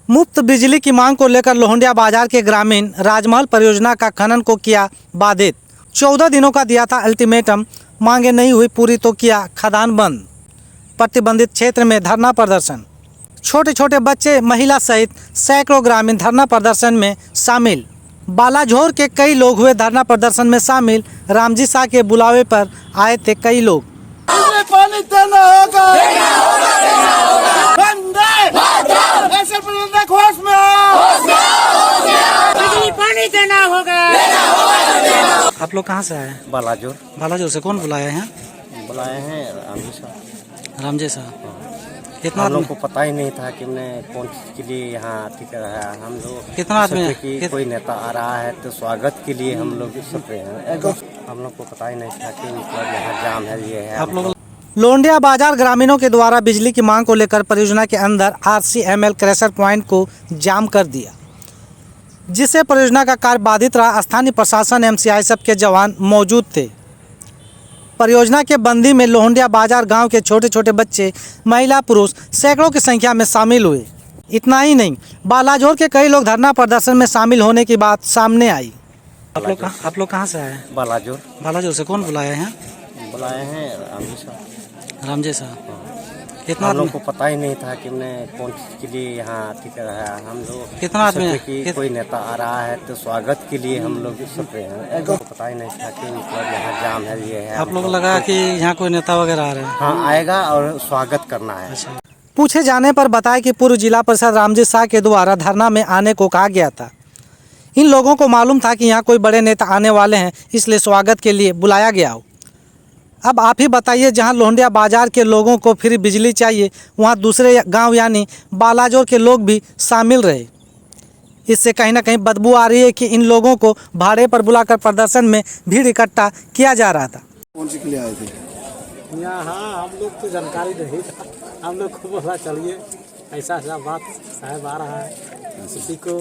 मुफ्त बिजली की मांग को लेकर लोहंडिया बाजार के ग्रामीण राजमहल परियोजना का खनन को किया बाधित। 14 दिनों का दिया था अल्टीमेटम, मांगे नहीं हुई पूरी तो किया खदान बंद। प्रतिबंधित क्षेत्र में धरना प्रदर्शन। छोटे छोटे बच्चे, महिला सहित सैकड़ों ग्रामीण धरना प्रदर्शन में शामिल। बालाझोर के कई लोग हुए धरना प्रदर्शन में शामिल। रामजी शाह के बुलावे पर आए थे कई लोग। पानी देना होगा, ऐसे प्रबंधक होश में बिजली पानी देना होगा। आप लोग कहाँ से आए हैं? बालाजोर। बालाझोर से। कौन बुलाया है? बुलाए हैं रामजी साहब। रामजी शाह। कितना हम लोग आदमी? को पता ही नहीं था कि हमने कौन चीज के लिए यहाँ ठीक है। हम लोग कितना आदमी है? कि कोई नेता आ रहा है तो स्वागत के लिए हम लोग सब रहे हैं। हम लोग को पता ही नहीं था कि मतलब यहाँ जाम है, ये है। आप लोग लोहंडिया बाजार ग्रामीणों के द्वारा बिजली की मांग को लेकर परियोजना के अंदर RCML क्रैशर पॉइंट को जाम कर दिया, जिससे परियोजना का कार्य बाधित रहा। स्थानीय प्रशासन MCI के जवान मौजूद थे। परियोजना के बंदी में लोहंडिया बाजार गांव के छोटे छोटे बच्चे, महिला, पुरुष सैकड़ों की संख्या में शामिल हुए। इतना ही नहीं, बालाझोर के कई लोग धरना प्रदर्शन में शामिल होने की बात सामने आई। आप लोग कहाँ से आए हैं? बालाजोर। बालाझोर से। कौन बुलाया है? बुलाए हैं रामजी साहब। रामजी शाह। कितना हम लोग आदमी? को पता ही नहीं था कि हमने कौन चीज के लिए यहाँ ठीक है। हम लोग कितना आदमी है? कि कोई नेता आ रहा है तो स्वागत के लिए हम लोग सब रहे हैं। पता ही नहीं था कि मतलब यहाँ जाम है, ये है। आप लोग लगा कि यहाँ कोई नेता वगैरह आ रहे हैं? हाँ, आएगा और स्वागत करना है। अच्छा। पूछे जाने पर बताया कि पूर्व जिला परिषद रामजी शाह के द्वारा धरना में आने को कहा गया था। इन लोगों को मालूम था कि यहाँ कोई बड़े नेता आने वाले हैं, इसलिए स्वागत के लिए बुलाया गया हो। अब आप ही बताइए, जहाँ लोहंडिया बाजार के लोगों को फ्री बिजली चाहिए, वहाँ दूसरे गांव यानी बालाझोर के लोग भी शामिल रहे। इससे कहीं ना कहीं बदबू आ रही है कि इन लोगों को भाड़े पर बुलाकर प्रदर्शन में भीड़ इकट्ठा किया जा रहा था। कौन सी के लिए आए थे यहाँ? हाँ, हम लोग तो जानकारी नहीं था। हम लोग को बोला चलिए ऐसा ऐसा बात साहब आ रहा है, उसी को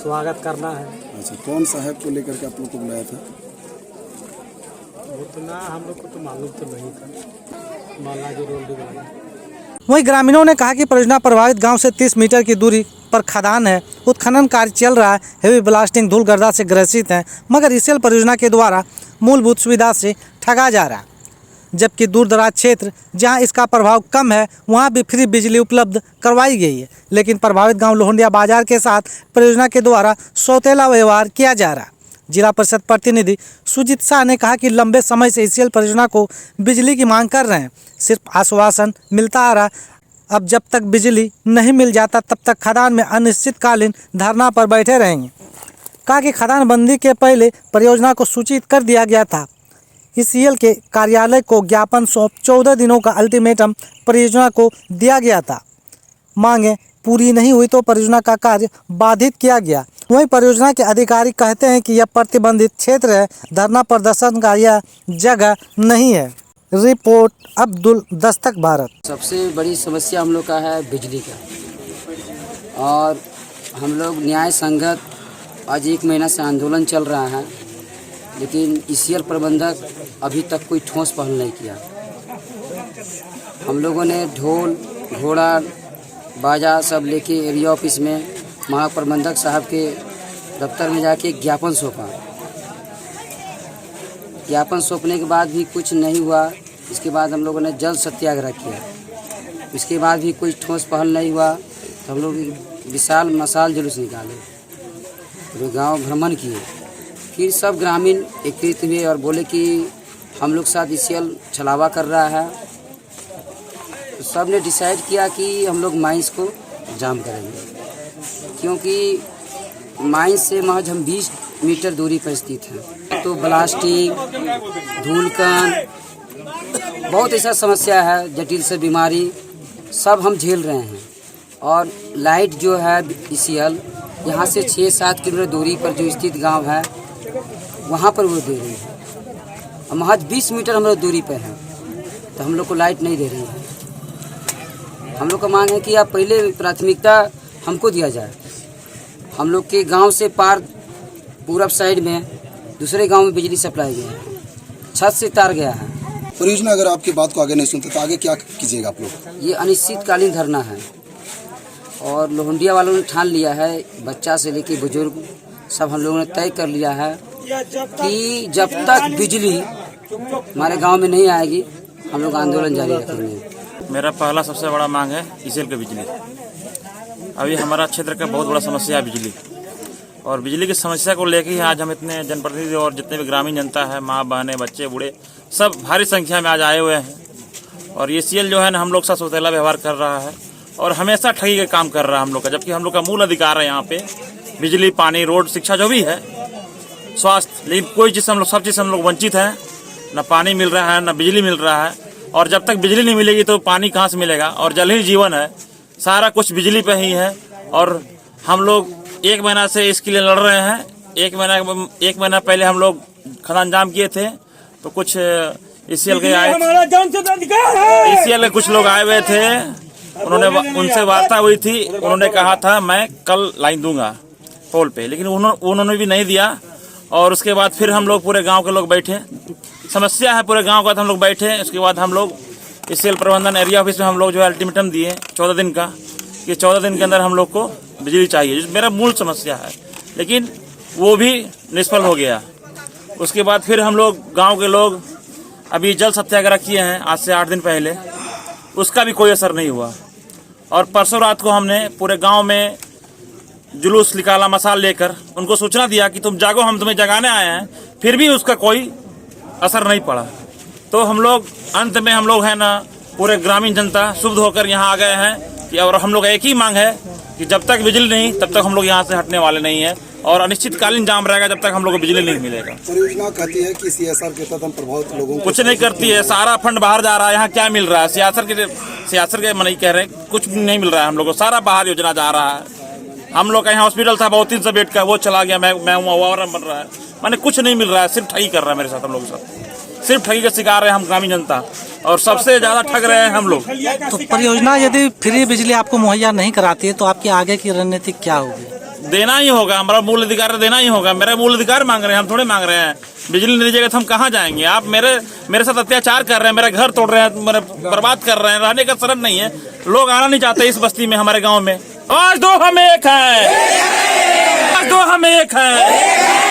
स्वागत करना है। अच्छा, कौन साहब को लेकर के आप लोग को बुलाया था? उतना हम लोग को तो मालूम तो नहीं था। बालाजी रोड वाला। वहीं ग्रामीणों ने कहा कि परियोजना प्रभावित गांव से 30 मीटर की दूरी पर खदान है, उत्खनन कार्य चल रहा है, हेवी ब्लास्टिंग धूल गर्दा से ग्रसित है, मगर ICL परियोजना के द्वारा मूलभूत सुविधा से ठगा जा रहा है। जबकि दूर दराज क्षेत्र जहां इसका प्रभाव कम है, वहां भी फ्री बिजली उपलब्ध करवाई गई है, लेकिन प्रभावित गांव लोहंडिया बाजार के साथ परियोजना के द्वारा सौतेला व्यवहार किया जा रहा है। जिला परिषद प्रतिनिधि सुजीत शाह ने कहा कि लंबे समय से ICL परियोजना को बिजली की मांग कर रहे हैं, सिर्फ आश्वासन मिलता आ रहा। अब जब तक बिजली नहीं मिल जाता तब तक खदान में अनिश्चितकालीन धरना पर बैठे रहेंगे। कहा कि खदान बंदी के पहले परियोजना को सूचित कर दिया गया था। ICL के कार्यालय को ज्ञापन सौंप 14 दिनों का अल्टीमेटम परियोजना को दिया गया था। मांगे पूरी नहीं हुई तो परियोजना का कार्य बाधित किया गया। वहीं परियोजना के अधिकारी कहते हैं कि यह प्रतिबंधित क्षेत्र है, धरना प्रदर्शन का यह जगह नहीं है। रिपोर्ट अब्दुल दस्तक, भारत। सबसे बड़ी समस्या हम लोग का है बिजली का, और हम लोग न्याय संगत आज 1 महीना से आंदोलन चल रहा है, लेकिन ICL प्रबंधक अभी तक कोई ठोस पहल नहीं किया। हम लोगों ने ढोल घोड़ा बाजा सब लेके एरिया ऑफिस में महाप्रबंधक साहब के दफ्तर में जाके ज्ञापन सौंपा। ज्ञापन सौंपने के बाद भी कुछ नहीं हुआ। इसके बाद हम लोगों ने जल सत्याग्रह किया। इसके बाद भी कोई ठोस पहल नहीं हुआ तो हम लोग विशाल मशाल जुलूस निकाले, पूरे गांव भ्रमण किए। फिर सब ग्रामीण एकत्रित हुए और बोले कि हम लोग साथ ICL छलावा कर रहा है। तो सब ने डिसाइड किया कि हम लोग माइंस को जाम करेंगे, क्योंकि माइंस से महज हम 20 मीटर दूरी पर स्थित हैं। तो ब्लास्टिंग, धूलकण, बहुत ऐसा समस्या है, जटिल से बीमारी सब हम झेल रहे हैं। और लाइट जो है ICL यहाँ से 6-7 किलोमीटर दूरी पर जो स्थित गांव है वहाँ पर वो दे रही है। और महज 20 मीटर हम लोग दूरी पर हैं तो हम लोग को लाइट नहीं दे रही है। हम लोग का मांग है कि आप पहले प्राथमिकता हमको दिया जाए। हम लोग के गांव से पार पूरब साइड में दूसरे गांव में बिजली सप्लाई गया है, छत से तार गया है। परियोजना अगर आपकी बात को आगे नहीं सुनते तो आगे क्या कीजिएगा आप लोग? ये अनिश्चितकालीन धरना है। और लोहंडिया वालों ने ठान लिया है, बच्चा से लेके बुजुर्ग सब हम लोगों ने तय कर लिया है कि जब तक बिजली हमारे गांव में नहीं आएगी हम लोग आंदोलन जारी रखेंगे। मेरा पहला सबसे बड़ा मांग है ईसेल की बिजली। अभी हमारा क्षेत्र का बहुत बड़ा समस्या है बिजली, और बिजली की समस्या को लेकर ही आज हम इतने जनप्रतिनिधि और जितने भी ग्रामीण जनता है, माँ बहनें बच्चे बूढ़े सब भारी संख्या में आज आए हुए हैं। और ईसीएल जो है ना हम लोग साथ सौतेला व्यवहार कर रहा है और हमेशा ठगी का काम कर रहा है हम लोग का, जबकि हम लोग का मूल अधिकार है यहाँ पे बिजली, पानी, रोड, शिक्षा जो भी है, स्वास्थ्य। लेकिन कोई चीज़ हम लोग, सब चीज़ हम लोग वंचित हैं। न पानी मिल रहा है, न बिजली मिल रहा है, और जब तक बिजली नहीं मिलेगी तो पानी कहाँ से मिलेगा। और जल ही जीवन है, सारा कुछ बिजली पे ही है। और हम लोग 1 महीना से इसके लिए लड़ रहे हैं। 1 महीना पहले हम लोग खदान जाम किए थे, तो कुछ ईसीएल के आए, ईसीएल के कुछ लोग आए हुए थे, उनसे वार्ता हुई थी। उन्होंने कहा था मैं कल लाइन दूंगा पोल पे, लेकिन उन्होंने भी नहीं दिया। और उसके बाद फिर हम लोग पूरे गांव के लोग बैठे, समस्या है पूरे गांव का, तो हम लोग बैठे। उसके बाद हम लोग ईसीएल प्रबंधन एरिया ऑफिस में हम लोग जो है अल्टीमेटम दिए 14 दिन का, कि 14 दिन के अंदर हम लोग को बिजली चाहिए, जो मेरा मूल समस्या है। लेकिन वो भी निष्फल हो गया। उसके बाद फिर हम लोग गाँव के लोग अभी जल सत्याग्रह किए हैं आज से 8 दिन पहले, उसका भी कोई असर नहीं हुआ। और परसों रात को हमने पूरे गांव में जुलूस निकाला मसाल लेकर, उनको सूचना दिया कि तुम जागो, हम तुम्हें जगाने आए हैं, फिर भी उसका कोई असर नहीं पड़ा। तो हम लोग अंत में हम लोग है ना पूरे ग्रामीण जनता शुद्ध होकर यहाँ आ गए हैं कि, और हम लोग एक ही मांग है कि जब तक बिजली नहीं तब तक हम लोग यहाँ से हटने वाले नहीं है, और अनिश्चितकालीन जाम रहेगा जब तक हम लोग को बिजली नहीं मिलेगा। परियोजना कहती है कि सीएसआर के तहत हम प्रभावित लोगों को कुछ नहीं करती है, सारा फंड बाहर जा रहा है। यहाँ क्या मिल रहा है? सियासत के नहीं कह रहे, कुछ नहीं मिल रहा है हम लोग को, सारा बाहर योजना जा रहा है। हम लोग का यहाँ हॉस्पिटल था बहुत 300 बेड का, वो चला गया, मैं बन रहा है, माने कुछ नहीं मिल रहा है, सिर्फ ठगी कर रहा है मेरे साथ। हम लोग सब सिर्फ ठगी का शिकार है हम ग्रामीण जनता, और सबसे ज्यादा ठग रहे हैं हम लोग। तो परियोजना यदि फ्री बिजली आपको मुहैया नहीं कराती है तो आपकी आगे की रणनीति क्या होगी? देना ही होगा, हमारा मूल अधिकार देना ही होगा। मेरा मूल अधिकार मांग रहे हैं हम, थोड़े मांग रहे हैं। बिजली नहीं दीजिएगा तो हम कहाँ जाएंगे? आप मेरे साथ अत्याचार कर रहे हैं, मेरा घर तोड़ रहे हैं, मेरे बर्बाद कर रहे हैं, रहने का शरण नहीं है। लोग आना नहीं चाहते इस बस्ती में, हमारे गाँव में। आज दो हम एक है, आज दो हम एक है।